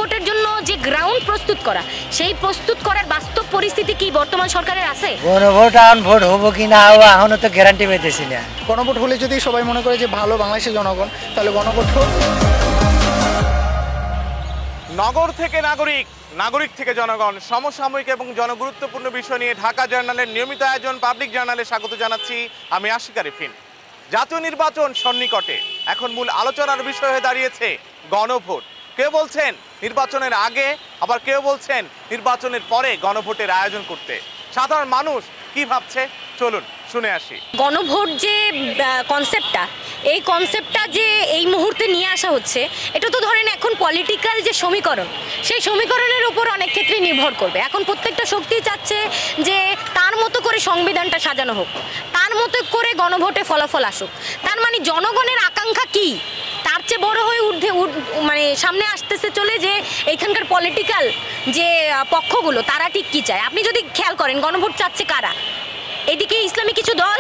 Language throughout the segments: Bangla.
গণভোটের জন্য যে গ্রাউন্ড প্রস্তুত করা, সেই প্রস্তুত করার বাস্তব পরিস্থিতি কি বর্তমান সরকারের আছে? গণভোট এখন ভোট হবো কি না এখনো তো গ্যারান্টি পেতেছি না। গণভোট হলে যদি সবাই মনে করে যে ভালো বাংলাদেশের জনগণ, তাহলে গণভোট হোক। নগর থেকে নাগরিক, নাগরিক থেকে জনগণ, সমসাময়িক এবং জনগুরুত্বপূর্ণ বিষয় নিয়ে ঢাকা জার্নালের নিয়মিত আয়োজন পাবলিক জার্নালে স্বাগত জানাচ্ছি আমি আশিক আরিফিন। জাতীয় নির্বাচন সন্নিকটে, এখন মূল আলোচনার বিষয় হয়ে দাঁড়িয়েছে গণভোট। কেউ বলছেন নির্বাচনের আগে, আবার কেউ বলছেন নির্বাচনের পরে গণভোটের আয়োজন করতে। সাধারণ মানুষ কি ভাবছে চলুন শুনে আসি। গণভোট যে কনসেপ্টটা, এই কনসেপ্টটা যে এই মুহূর্তে নিয়ে আসা হচ্ছে, এটা তো ধরেন এখন পলিটিক্যাল যে সমীকরণ, সেই সমীকরণের উপর অনেক ক্ষেত্রে নির্ভর করবে। এখন প্রত্যেকটা শক্তি চাচ্ছে যে তার মতো করে সংবিধানটা সাজানো হোক, তার মতো করে গণভোটে ফলাফল আসুক। তার মানে জনগণের আকাঙ্ক্ষা কি, তার চেয়ে বড় হয়ে মানে সামনে আসতেছে চলে যে এইখানকার পলিটিক্যাল যে পক্ষগুলো তারা ঠিক কী চায়। আপনি যদি খেয়াল করেন গণভোট চাচ্ছে কারা, এদিকে ইসলামী কিছু দল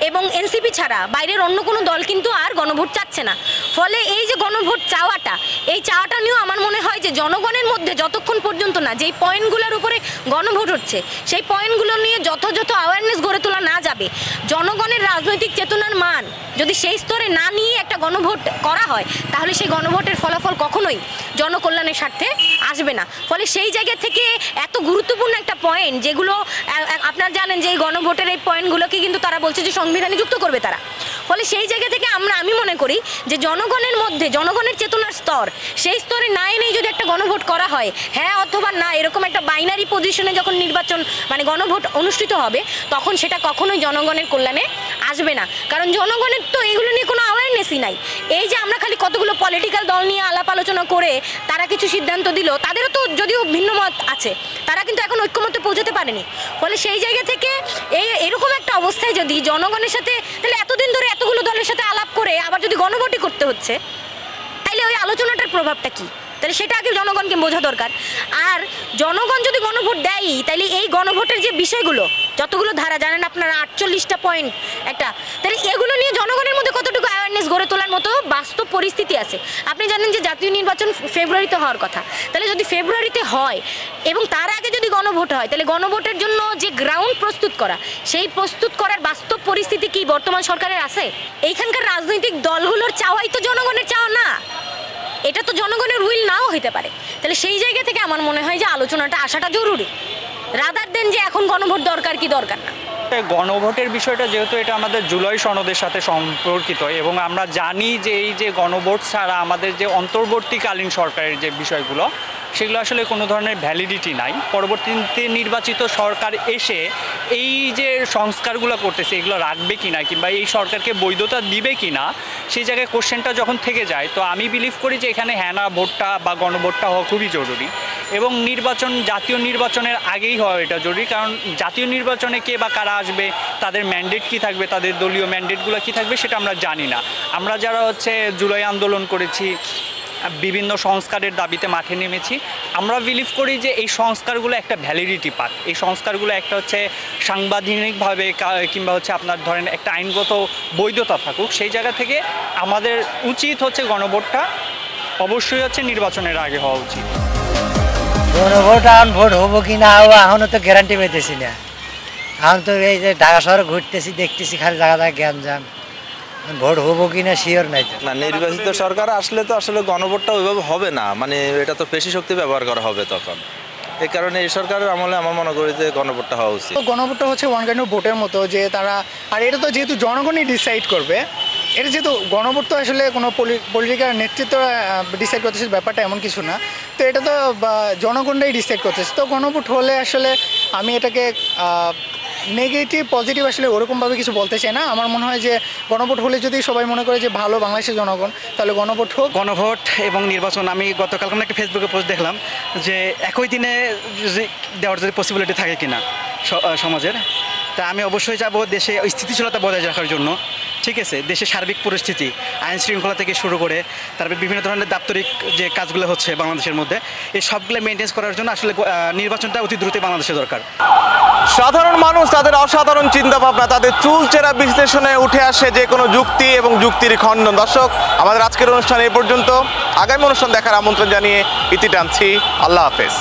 এবং এনসিপি ছাড়া বাইরের অন্য কোনো দল কিন্তু আর গণভোট চাচ্ছে না। ফলে এই যে গণভোট চাওয়াটা, এই চাওয়াটা নিয়েও আমার মনে হয় যে জনগণের মধ্যে যতক্ষণ পর্যন্ত না যেই পয়েন্টগুলোর উপরে গণভোট হচ্ছে, সেই পয়েন্টগুলো নিয়ে যথাযথ অ্যাওয়ারনেস গড়ে তোলা না যাবে, জনগণের রাজনৈতিক চেতনার মান যদি সেই স্তরে না নিয়ে একটা গণভোট করা হয়, তাহলে সেই গণভোটের ফলাফল কখনোই জনকল্যাণের স্বার্থে আসবে না। ফলে সেই জায়গা থেকে এত গুরুত্বপূর্ণ একটা পয়েন্ট, যেগুলো আপনারা জানেন যে এই গণভোটের এই পয়েন্টগুলোকে কিন্তু তারা বলছে যে সংবিধানে যুক্ত করবে তারা। ফলে সেই জায়গা থেকে আমি মনে করি যে জনগণের মধ্যে জনগণের চেতনার স্তর, সেই স্তরে না এনেই যদি একটা গণভোট করা হয়, হ্যাঁ অথবা না, এরকম একটা বাইনারি পজিশনে যখন নির্বাচন মানে গণভোট অনুষ্ঠিত হবে, তখন সেটা কখনোই জনগণের কল্যাণে আসবে না। কারণ জনগণের তো এগুলো নিয়ে কোনো অ্যাওয়ারনেসই নাই। এই যে আমরা খালি কতগুলো পলিটিক্যাল দল নিয়ে আলাপ আলোচনা করে তারা কিছু সিদ্ধান্ত দিল, তাদেরও তো যদিও ভিন্ন মত আছে, তারা কিন্তু এখন ঐক্যমত্যে পৌঁছতে পারেনি। ফলে সেই জায়গা থেকে এরকম একটা অবস্থায় যদি জনগণের সাথে, তাহলে এতদিন ধরে এতগুলো দলের সাথে আলাপ করে আবার যদি গণভোটই করতে হচ্ছে, তাইলে ওই আলোচনাটার প্রভাবটা কী? তাহলে সেটা আগে জনগণকে বোঝা দরকার। আর জনগণ যদি গণভোট দেয়ই, তাইলে এই গণভোটের যে বিষয়গুলো, যতগুলো ধারা জানেন আপনারা 48টা পয়েন্ট একটা, তাহলে এগুলো নিয়ে জনগণের মধ্যে কতটুকু অ্যাওয়ারনেস গড়ে তোলার মতো বাস্তব পরিস্থিতি আছে। আপনি জানেন যে জাতীয় নির্বাচন ফেব্রুয়ারিতে হওয়ার কথা, তাহলে যদি ফেব্রুয়ারিতে হয় এবং তার আগে যদি গণভোট হয়, তাহলে গণভোটের জন্য যে গ্রাউন্ড প্রস্তুত করা, সেই প্রস্তুত করার বাস্তব পরিস্থিতি কি বর্তমান সরকারের আছে? এইখানকার রাজনৈতিক দলগুলোর চাওয়াই তো জনগণের চাওয়া না, এটা তো জনগণের উইল নাও হইতে পারে। তাহলে সেই জায়গা থেকে আমার মনে হয় যে আলোচনাটা আসাটা জরুরি, রাদার দেন যে এখন গণভোট দরকার কি দরকার না। গণভোটের বিষয়টা যেহেতু এটা আমাদের জুলাই সনদের সাথে সম্পর্কিত, এবং আমরা জানি যে এই যে গণভোট ছাড়া আমাদের যে অন্তর্বর্তীকালীন সরকারের যে বিষয়গুলো, সেগুলো আসলে কোনো ধরনের ভ্যালিডিটি নাই। পরবর্তীতে নির্বাচিত সরকার এসে এই যে সংস্কারগুলো করতেছে, এগুলো রাখবে কি না, কিংবা এই সরকারকে বৈধতা দিবে কি না, সেই জায়গায় কোশ্চেনটা যখন থেকে যায়, তো আমি বিলিভ করি যে এখানে হ্যানা ভোটটা বা গণভোটটা হওয়া খুবই জরুরি। এবং নির্বাচন জাতীয় নির্বাচনের আগেই হওয়া এটা জরুরি, কারণ জাতীয় নির্বাচনে কে বা কারা আসবে, তাদের ম্যান্ডেট কী থাকবে, তাদের দলীয় ম্যান্ডেটগুলো কী থাকবে, সেটা আমরা জানি না। আমরা যারা জুলাই আন্দোলন করেছি, বিভিন্ন সংস্কারের দাবিতে মাঠে নেমেছি, আমরা বিলিভ করি যে এই সংস্কারগুলো একটা ভ্যালিডিটি পাক, এই সংস্কারগুলো একটা সাংবিধানিকভাবে কিংবা আপনার ধরেন একটা আইনগত বৈধতা থাকুক। সেই জায়গা থেকে আমাদের উচিত গণভোটটা অবশ্যই নির্বাচনের আগে হওয়া উচিত। গণভোট এখন ভোট হবো কি না এখনো তো গ্যারান্টি পেতেছি না। এখন তো এই যে ঢাকা শহরে ঘুরতেছি, দেখতেছি খালি জায়গায় জ্ঞান ভোট হবো কিনা শিওর নাই তো। না, নির্বাচিত সরকার আসলে তো আসলে গণভোটটা ওইভাবে হবে না, মানে এটা তো পেশি শক্তি ব্যবহার করা হবে তখন। এই কারণে এই সরকারের আমলে আমার মনে করি যে গণভোটটা হওয়া উচিত। গণভোটটা হচ্ছে ওয়ান কাইন্ড অফ ভোটের মতো, যে তারা, আর এটা তো যেহেতু জনগণই ডিসাইড করবে, এটা যেহেতু গণভোট তো আসলে কোনো পলিটিক্যাল নেতৃত্ব ডিসাইড করতেছে, ব্যাপারটা এমন কিছু না। তো এটা তো জনগণরাই ডিসাইড করতেছে। তো গণভোট হলে আসলে আমি এটাকে নেগেটিভ পজিটিভ আসলে ওরকমভাবে কিছু বলতে চাই না। আমার মনে হয় যে গণভোট হলে যদি সবাই মনে করে যে ভালো বাংলাদেশের জনগণ, তাহলে গণভোট হোক। গণভোট এবং নির্বাচন, আমি গতকালকে একটা ফেসবুকে পোস্ট দেখলাম যে একই দিনে দেওয়ার যদি পসিবিলিটি থাকে কিনা সমাজের, তা আমি অবশ্যই চাবো দেশে স্থিতিশীলতা বজায় রাখার জন্য ঠিক আছে, দেশের সার্বিক পরিস্থিতি, আইন শৃঙ্খলা থেকে শুরু করে তারপরে বিভিন্ন ধরনের দাপ্তরিক যে কাজগুলো হচ্ছে বাংলাদেশের মধ্যে, এই সবগুলো মেনটেন করার জন্য আসলে নির্বাচনটা অতি দ্রুত বাংলাদেশে দরকার। সাধারণ মানুষ তাদের অসাধারণ চিন্তাভাবনা, তাদের চুলচেরা বিশ্লেষণে উঠে আসে যে কোনো যুক্তি এবং যুক্তির খণ্ডন। দর্শক, আমাদের আজকের অনুষ্ঠান এই পর্যন্ত। আগামী অনুষ্ঠান দেখার আমন্ত্রণ জানিয়ে ইতি টানছি। আল্লাহ হাফেজ।